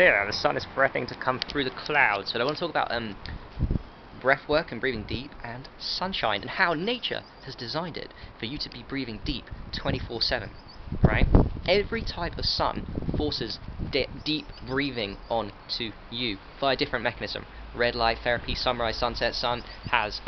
dear, the sun is threatening to come through the clouds. So I want to talk about breath work and breathing deep and sunshine and how nature has designed it for you to be breathing deep 24/7, right? Every type of sun forces deep breathing onto you via a different mechanism. Red light therapy, sunrise, sunset, sun has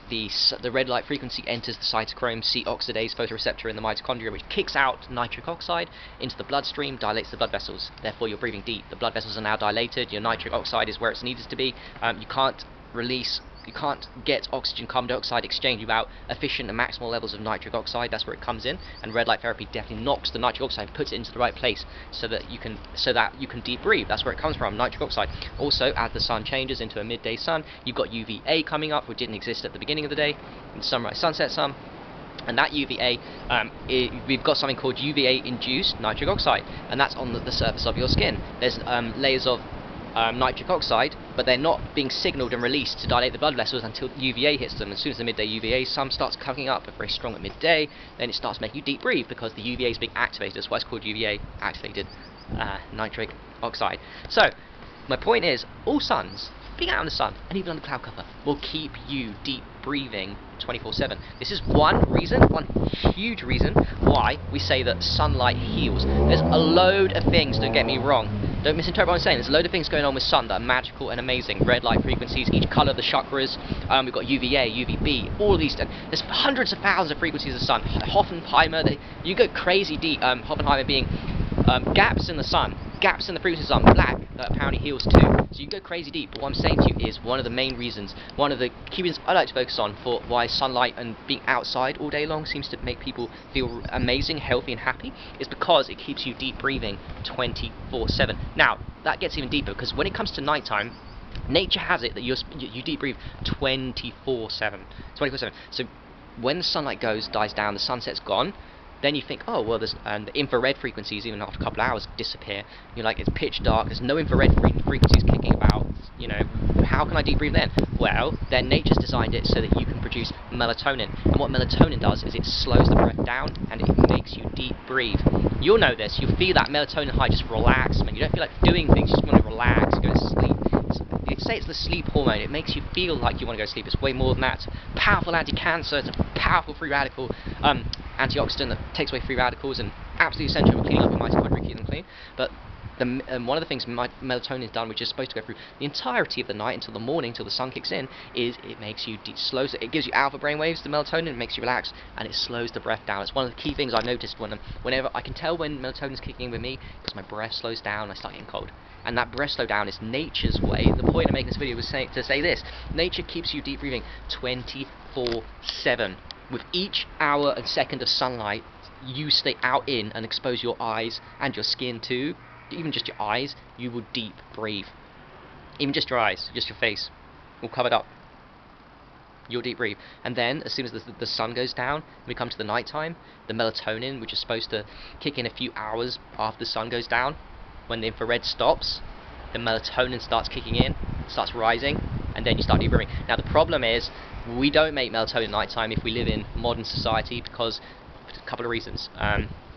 the red light frequency enters the cytochrome C oxidase photoreceptor in the mitochondria, which kicks out nitric oxide into the bloodstream, dilates the blood vessels. Therefore, you're breathing deep. The blood vessels are now dilated. Your nitric oxide is where it's needed to be. You can't get oxygen carbon dioxide exchange without efficient and maximal levels of nitric oxide. That's where it comes in, and red light therapy definitely knocks the nitric oxide and puts it into the right place so that you can deep breathe. That's where it comes from, nitric oxide. Also, as the sun changes into a midday sun, you've got UVA coming up, which didn't exist at the beginning of the day, in sunrise, sunset sun. And that UVA, we've got something called UVA-induced nitric oxide, and that's on the surface of your skin. There's layers of nitric oxide, but they're not being signaled and released to dilate the blood vessels until UVA hits them. As soon as the midday UVA sun starts coming up, very strong at midday, then it starts making you deep breathe because the UVA is being activated. That's why it's called UVA activated nitric oxide. So my point is, all suns, being out in the sun and even under cloud cover, will keep you deep breathing 24/7. This is one huge reason why we say that sunlight heals. There's a load of things, don't get me wrong, don't misinterpret what I'm saying. There's a load of things going on with sun that are magical and amazing. Red light frequencies, each colour of the chakras, we've got UVA, UVB, all of these. There's hundreds of thousands of frequencies of sun. Hoffenheimer, you go crazy deep. Hoffenheimer being gaps in the sun, gaps in the frequencies of sun, black, that apparently heals too. So you can go crazy deep, but what I'm saying to you is one of the main reasons, one of the key reasons I like to focus on for why sunlight and being outside all day long seems to make people feel amazing, healthy and happy, is because it keeps you deep breathing 24/7. Now, that gets even deeper, because when it comes to nighttime, nature has it that you deep breathe 24/7. 24/7. So when the sunlight dies down, the sunset's gone, then you think, oh, well, the infrared frequencies, even after a couple of hours, disappear. You're like, it's pitch dark, there's no infrared frequencies kicking about, you know, how can I deep breathe then? Well, then nature's designed it so that you can produce melatonin. And what melatonin does is it slows the breath down and it makes you deep breathe. You'll know this, you'll feel that melatonin high, just relax, man. You don't feel like doing things, you just want to relax, go to sleep. You'd say it's the sleep hormone. It makes you feel like you want to go to sleep. It's way more than that. It's a powerful anti-cancer. It's a powerful free radical antioxidant that takes away free radicals and absolutely essential for cleaning up your mitochondria, keep them clean. But one of the things melatonin has done, which is supposed to go through the entirety of the night until the morning, until the sun kicks in, is it makes you it gives you alpha brainwaves, the melatonin, it makes you relax, and it slows the breath down. It's one of the key things I've noticed whenever I can tell when melatonin is kicking in with me, because my breath slows down and I start getting cold. And that breath slow down is nature's way. The point of making this video was to say this: nature keeps you deep breathing 24/7. With each hour and second of sunlight you stay out in and expose your eyes and your skin to, even just your eyes, you will deep breathe. Even just your eyes, just your face, all covered up, you'll deep breathe. And then, as soon as the sun goes down, when we come to the night time, the melatonin, which is supposed to kick in a few hours after the sun goes down, when the infrared stops, the melatonin starts kicking in, starts rising, and then you start deep breathing. Now the problem is, we don't make melatonin at night time if we live in modern society, because a couple of reasons.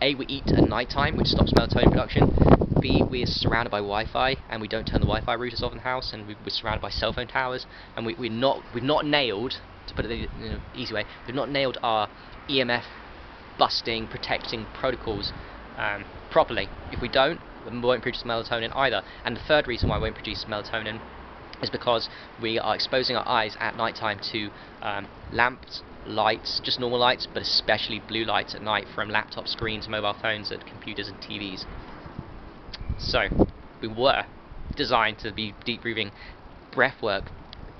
A, we eat at night time, which stops melatonin production. B, we're surrounded by Wi-Fi, and we don't turn the Wi-Fi routers off in the house, and we're surrounded by cell phone towers, and we've not nailed, to put it in an easy way, we've not nailed our EMF busting, protecting protocols properly. If we don't, we won't produce melatonin either. And the third reason why we won't produce melatonin is because we are exposing our eyes at night time to lamps, lights, just normal lights, but especially blue lights at night from laptop screens, mobile phones, and computers and TVs. So we were designed to be deep breathing, breath work,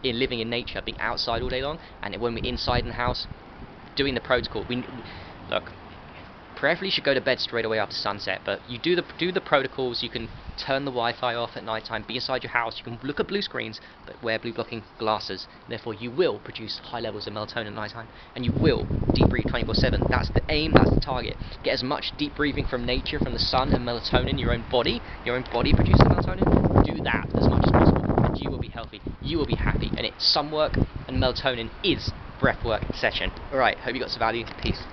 in living in nature, being outside all day long, and when we're inside in the house, doing the protocol. Look, preferably you should go to bed straight away after sunset, but you do the protocols. You can turn the Wi-Fi off at night time, be inside your house, you can look at blue screens, but wear blue blocking glasses. Therefore you will produce high levels of melatonin at night time, and you will deep breathe 24/7. That's the aim, that's the target. Get as much deep breathing from nature, from the sun and melatonin, your own body produces melatonin. Do that as much as possible, and you will be healthy, you will be happy, and it's sun work, and melatonin is breath work session. Alright, hope you got some value. Peace.